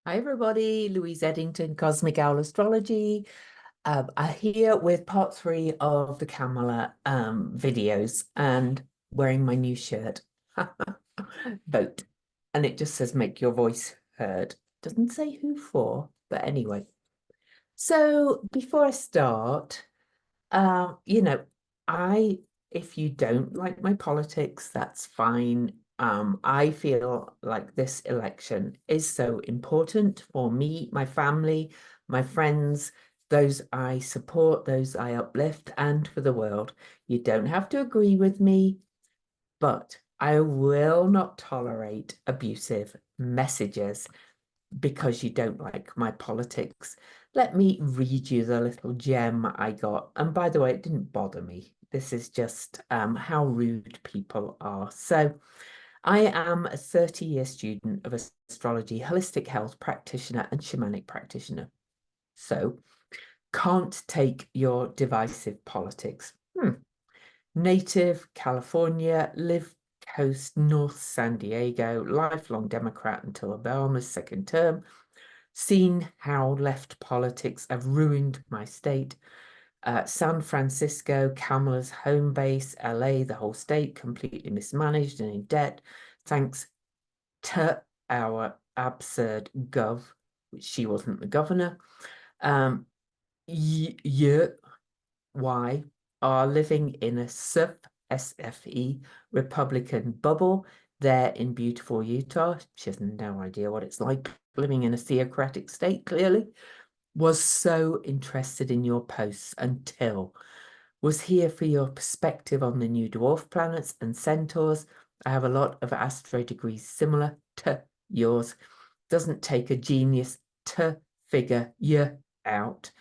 Hi everybody, Louise Eddington, Cosmic Owl Astrology. I'm here with part 3 of the Kamala videos and wearing my new shirt. Vote. And it just says make your voice heard. Doesn't say who for, but anyway. So before I start, you know, if you don't like my politics, that's fine. I feel like this election is so important for me, my family, my friends, those I support, those I uplift, and for the world. You don't have to agree with me, but I will not tolerate abusive messages because you don't like my politics. Let me read you the little gem I got. And by the way, it didn't bother me. This is just how rude people are. So I am a 30-year student of astrology, holistic health practitioner, and shamanic practitioner. So can't take your divisive politics. Native California, live coast North San Diego, lifelong Democrat until Obama's second term. Seen how left politics have ruined my state. San Francisco, Kamala's home base, LA, the whole state, completely mismanaged and in debt, thanks to our absurd gov, which she wasn't the governor. Why are living in a SFE Republican bubble there in beautiful Utah. She has no idea what it's like living in a theocratic state, clearly. Was so interested in your posts until was here for your perspective on the new dwarf planets and centaurs. I have a lot of astro degrees similar to yours. Doesn't take a genius to figure you out.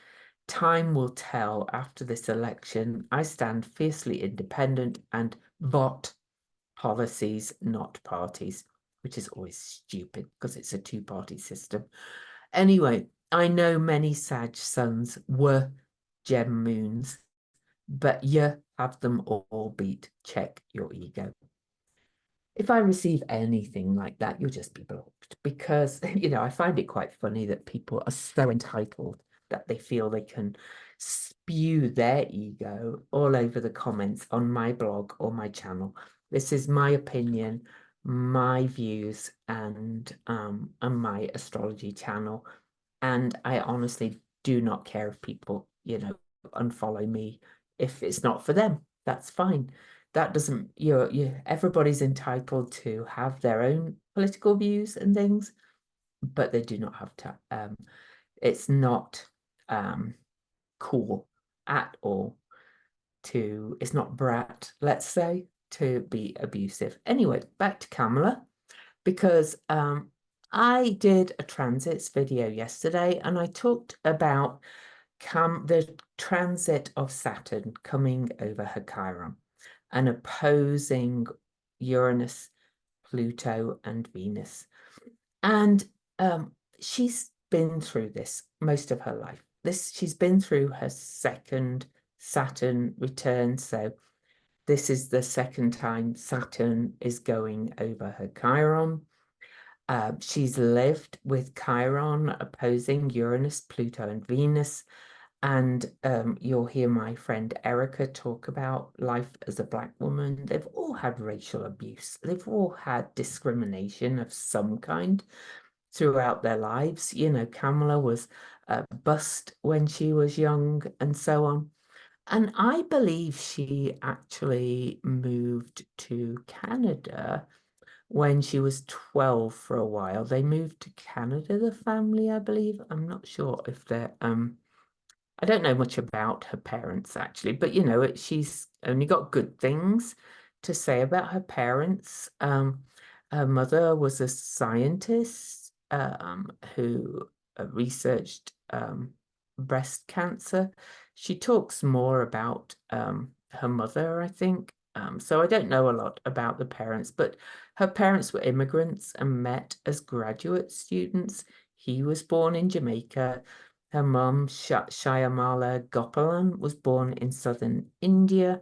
Time will tell after this election. I stand fiercely independent and vote policies, not parties, which is always stupid because it's a two-party system. Anyway, I know many Sag suns were gem moons, but you have them all beat. Check your ego. If I receive anything like that, you'll just be blocked because, I find it quite funny that people are so entitled that they feel they can spew their ego all over the comments on my blog or my channel. This is my opinion, my views, and my astrology channel. And I honestly do not care if people, unfollow me. If it's not for them, that's fine. That doesn't, everybody's entitled to have their own political views and things, but they do not have to, it's not cool at all it's not brat, let's say, to be abusive. Anyway, back to Kamala, because I did a transits video yesterday and I talked about the transit of Saturn coming over her Chiron and opposing Uranus, Pluto, and Venus. And she's been through this most of her life. She's been through her second Saturn return. So this is the second time Saturn is going over her Chiron. She's lived with Chiron opposing Uranus, Pluto, and Venus. And you'll hear my friend Erica talk about life as a Black woman. They've all had racial abuse. They've all had discrimination of some kind throughout their lives. Kamala was bussed when she was young and so on. And I believe she actually moved to Canada when she was 12 for a while. They moved to Canada, the family, I believe. I'm not sure if they're I don't know much about her parents actually, but she's only got good things to say about her parents. Her mother was a scientist who researched breast cancer. She talks more about her mother, I think. So I don't know a lot about the parents, but her parents were immigrants and met as graduate students. He was born in Jamaica. Her mum, Shyamala Gopalan, was born in southern India.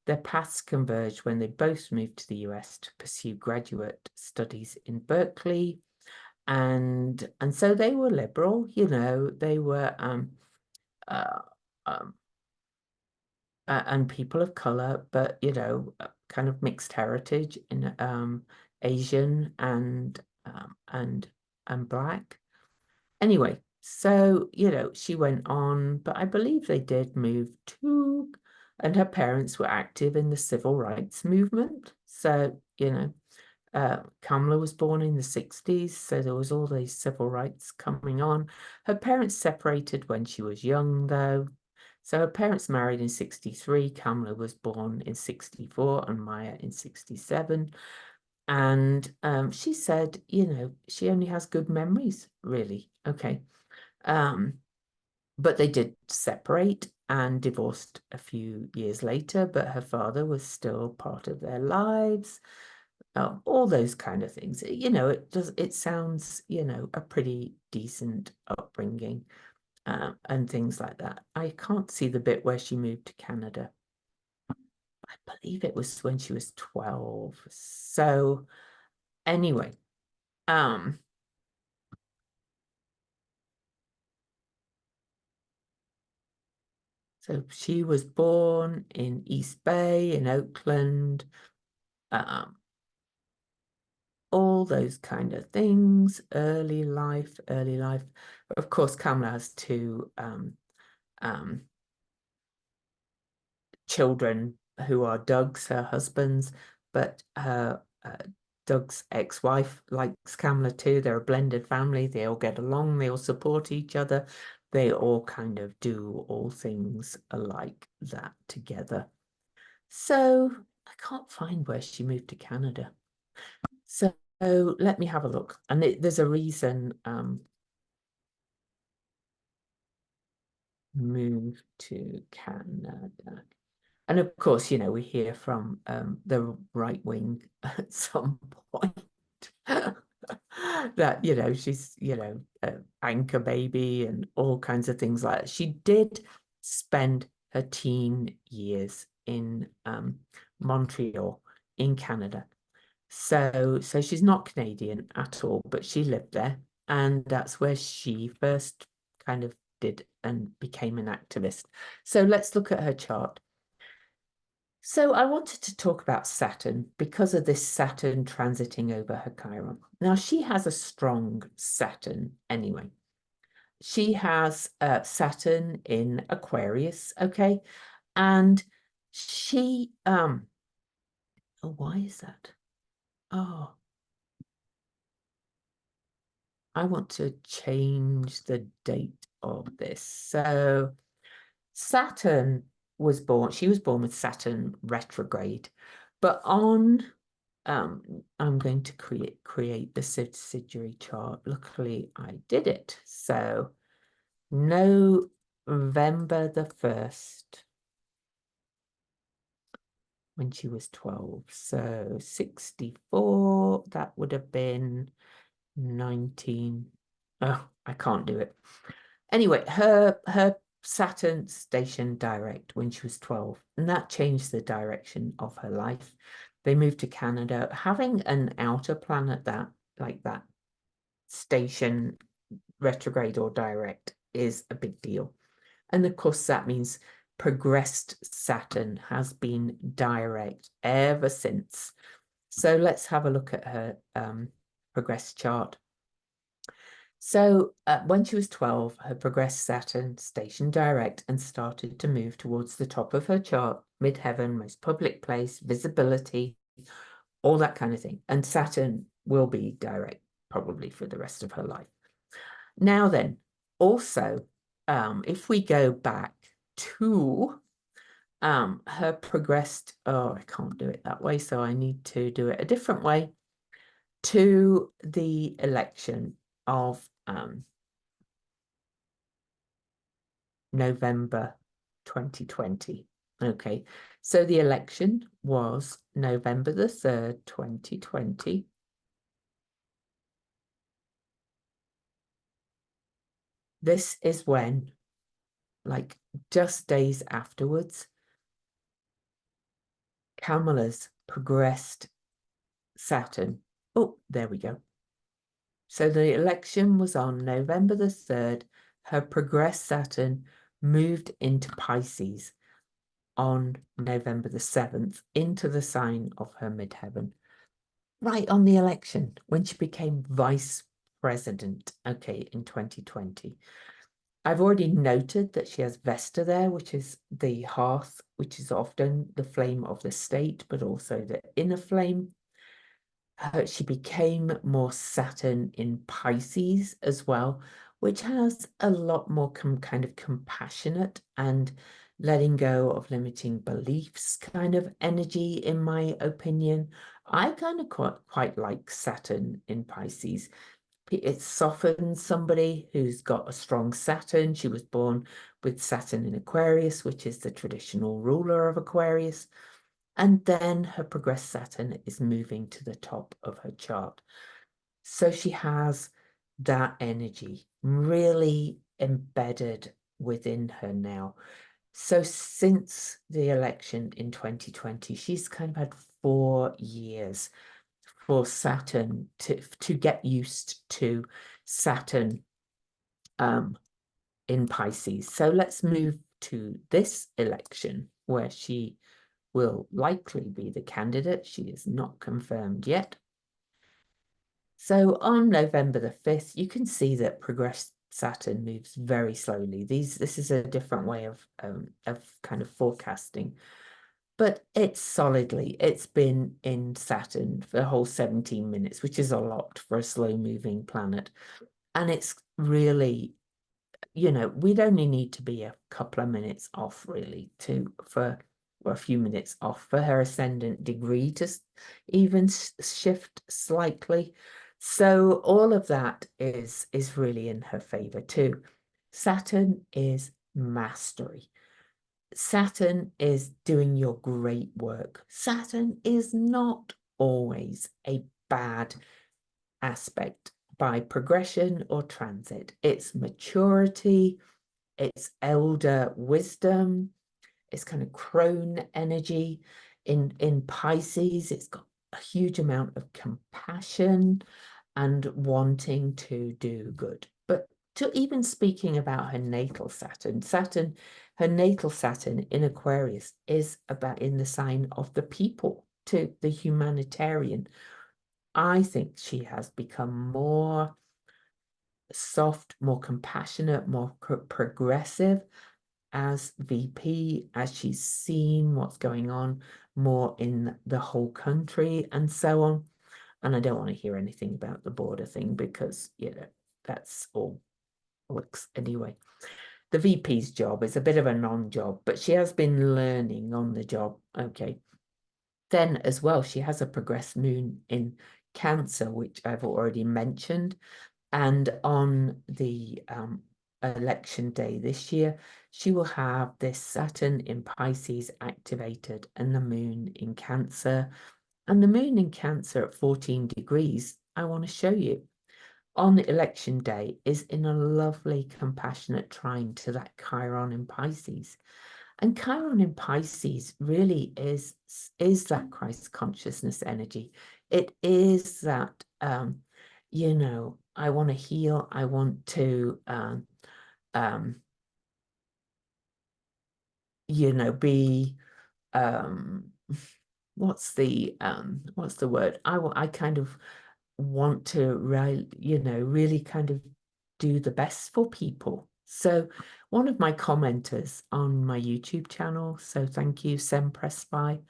Their paths converged when they both moved to the US to pursue graduate studies in Berkeley. and so they were liberal, you know, they were uh, um, and people of color, but you know, kind of mixed heritage in Asian and black. Anyway, so you know, she went on, but I believe they did move to, and her parents were active in the civil rights movement. So, you know, Kamala was born in the 60s, so there was all these civil rights coming on. Her parents separated when she was young, though. So her parents married in 63. Kamala was born in 64 and Maya in 67. And she said, you know, she only has good memories, really. Okay. But they did separate and divorced a few years later, but her father was still part of their lives. All those kind of things. You know, it sounds, you know, a pretty decent upbringing, and things like that. I can't see the bit where she moved to Canada. I believe it was when she was 12. So anyway, um, so she was born in East Bay in Oakland, um, all those kind of things, early life, early life. Of course, Kamala has two um, children who are Doug's, her husband's, but her Doug's ex-wife likes Kamala too. They're a blended family. They all get along. They all support each other. They all kind of do all things like that together. So I can't find where she moved to Canada. So let me have a look. And there's a reason move to Canada. And of course, you know, we hear from the right wing at some point that, you know, she's, you know, anchor baby and all kinds of things like that. She did spend her teen years in Montreal in Canada. So she's not Canadian at all, but she lived there. And that's where she first kind of did and became an activist. So let's look at her chart. So I wanted to talk about Saturn because of this Saturn transiting over her Chiron. Now she has a strong Saturn anyway. She has Saturn in Aquarius, okay? And she oh, why is that? Oh, I want to change the date of this. So Saturn she was born with Saturn retrograde, but on I'm going to create the subsidiary chart. Luckily, I did it. So November the 1st, when she was 12. So 64, that would have been 19. Oh, I can't do it. Anyway, her Saturn stationed direct when she was 12, and that changed the direction of her life. They moved to Canada. Having an outer planet like that station retrograde or direct is a big deal. And of course, that means progressed Saturn has been direct ever since. So let's have a look at her progressed chart. So when she was 12, her progressed Saturn stationed direct and started to move towards the top of her chart, midheaven, most public place, visibility, all that kind of thing. And Saturn will be direct probably for the rest of her life. Now then, also, if we go back to her progressed, oh, I can't do it that way, so I need to do it a different way, to the election of November 2020. Okay, so the election was November the 3rd, 2020. This is when, like just days afterwards, Kamala's progressed Saturn. Oh, there we go. So the election was on November the 3rd. Her progressed Saturn moved into Pisces on November the 7th into the sign of her midheaven, right on the election when she became vice president, okay, in 2020. I've already noted that she has Vesta there, which is the hearth, which is often the flame of the state, but also the inner flame. She became more Saturn in Pisces as well, which has a lot more kind of compassionate and letting go of limiting beliefs kind of energy, in my opinion. I kind of quite like Saturn in Pisces. It softens somebody who's got a strong Saturn. She was born with Saturn in Aquarius, which is the traditional ruler of Aquarius. And then her progressed Saturn is moving to the top of her chart. So she has that energy really embedded within her now. So since the election in 2020, she's kind of had 4 years for Saturn to get used to Saturn in Pisces. So let's move to this election where she will likely be the candidate. She is not confirmed yet. So on November the 5th, you can see that progressed Saturn moves very slowly. This is a different way of kind of forecasting, but it's been in Saturn for the whole 17 minutes, which is a lot for a slow moving planet. And it's really, we'd only need to be a couple of minutes off really for a few minutes off for her ascendant degree to even shift slightly. So all of that is really in her favor too. Saturn is mastery. Saturn is doing your great work. Saturn is not always a bad aspect by progression or transit. It's maturity, it's elder wisdom, it's kind of crone energy. In Pisces, it's got a huge amount of compassion and wanting to do good. But to even speaking about her natal Saturn, her natal Saturn in Aquarius is about in the sign of the people, to the humanitarian. I think she has become more soft, more compassionate, more progressive as VP, as she's seen what's going on more in the whole country and so on. And I don't want to hear anything about the border thing because, that's all looks anyway. The VP's job is a bit of a non-job, but she has been learning on the job. Okay. Then as well, she has a progressed moon in Cancer, which I've already mentioned. And on the election day this year, she will have this Saturn in Pisces activated and the moon in Cancer. And the moon in Cancer at 14 degrees, I want to show you, on election day is in a lovely compassionate trine to that Chiron in Pisces. And Chiron in Pisces really is that Christ consciousness energy. It is that, I want to heal. I want to, be, what's the word? I kind of want to, really kind of do the best for people. So one of my commenters on my YouTube channel, so thank you, Semprespy,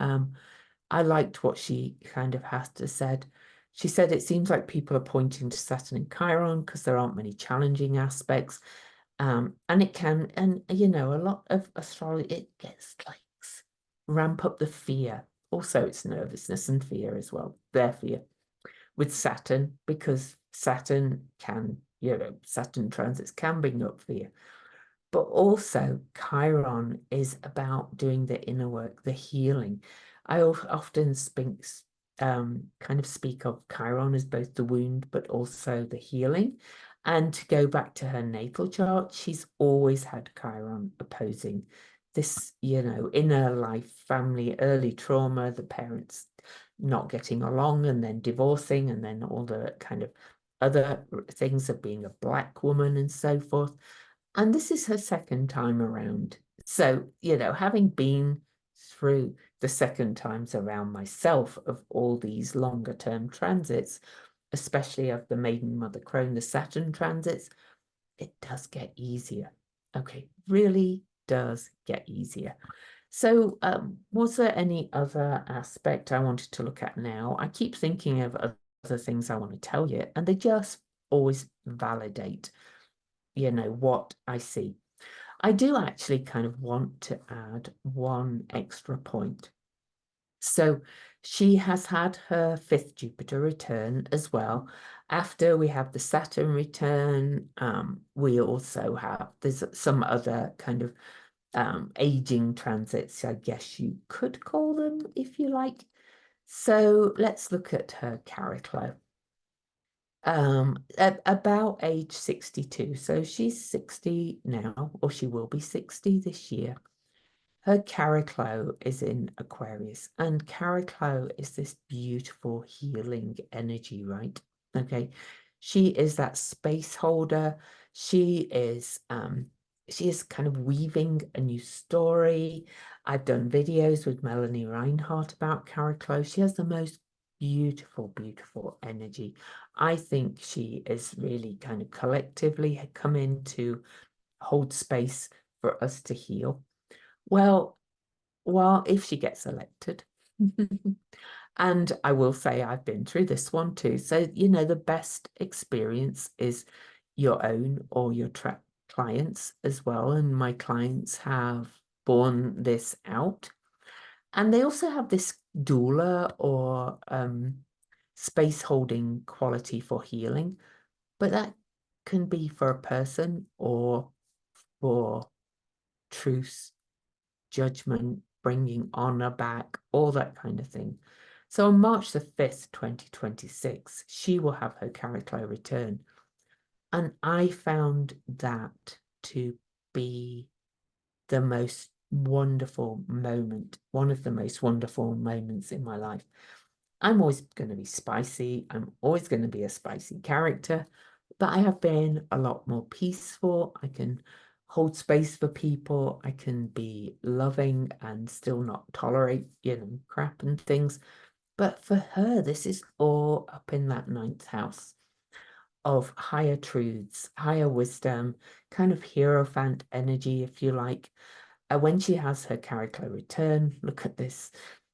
I liked what she kind of has to said. She said, it seems like people are pointing to Saturn and Chiron because there aren't many challenging aspects. And it can, and a lot of astrology, it gets like ramp up the fear. Also, it's nervousness and fear as well, their fear with Saturn, because Saturn can, Saturn transits can bring up fear. But also, Chiron is about doing the inner work, the healing. I often kind of speak of Chiron as both the wound, but also the healing. And to go back to her natal chart, she's always had Chiron opposing this, inner life, family, early trauma, the parents not getting along and then divorcing and then all the kind of other things of being a Black woman and so forth. And this is her second time around. So, having been through the second times around myself of all these longer term transits, especially of the Maiden Mother Crone, the Saturn transits, it does get easier. Okay, really does get easier. So, was there any other aspect I wanted to look at now? I keep thinking of other things I want to tell you, and they just always validate, what I see. I do actually kind of want to add one extra point. So she has had her fifth Jupiter return as well. After we have the Saturn return, we also have, there's some other kind of aging transits, I guess you could call them if you like. So let's look at her Characlo. About age 62. So she's 60 now, or she will be 60 this year. Her Characlo is in Aquarius, and Characlo is this beautiful healing energy, right? Okay. She is that space holder. She is kind of weaving a new story. I've done videos with Melanie Reinhardt about Characlo. She has the most beautiful, beautiful energy. I think she is really kind of collectively come in to hold space for us to heal. Well, if she gets elected. And I will say I've been through this one too. So, the best experience is your own or your clients as well. And my clients have borne this out. And they also have this doula or space holding quality for healing. But that can be for a person or for truth, judgment, bringing honor back, all that kind of thing. So on March the 5th, 2026, she will have her Characlo return. And I found that to be the most wonderful moment, one of the most wonderful moments in my life. I'm always going to be spicy. I'm always going to be a spicy character, but I have been a lot more peaceful. I can hold space for people. I can be loving and still not tolerate, crap and things. But for her, this is all up in that ninth house of higher truths, higher wisdom, kind of hierophant energy, if you like. When she has her Character return, look at this.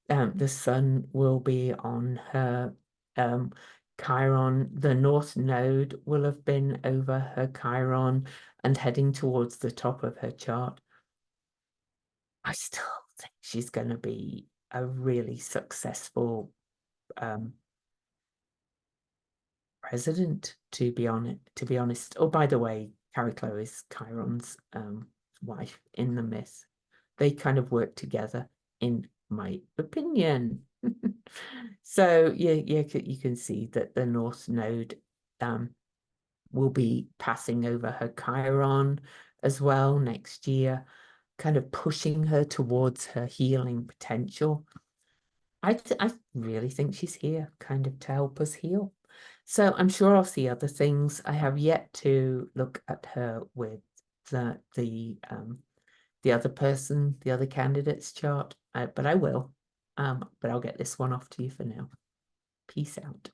The sun will be on her Chiron. The North Node will have been over her Chiron and heading towards the top of her chart. I still think she's going to be a really successful president, to be honest. Oh, by the way, Chariclo is Chiron's wife in the myth. They kind of work together, in my opinion. So yeah, you can see that the North Node will be passing over her Chiron as well next year, kind of pushing her towards her healing potential. I really think she's here kind of to help us heal. So I'm sure I'll see other things. I have yet to look at her with the other person, the other candidate's chart, but I will. But I'll get this one off to you for now. Peace out.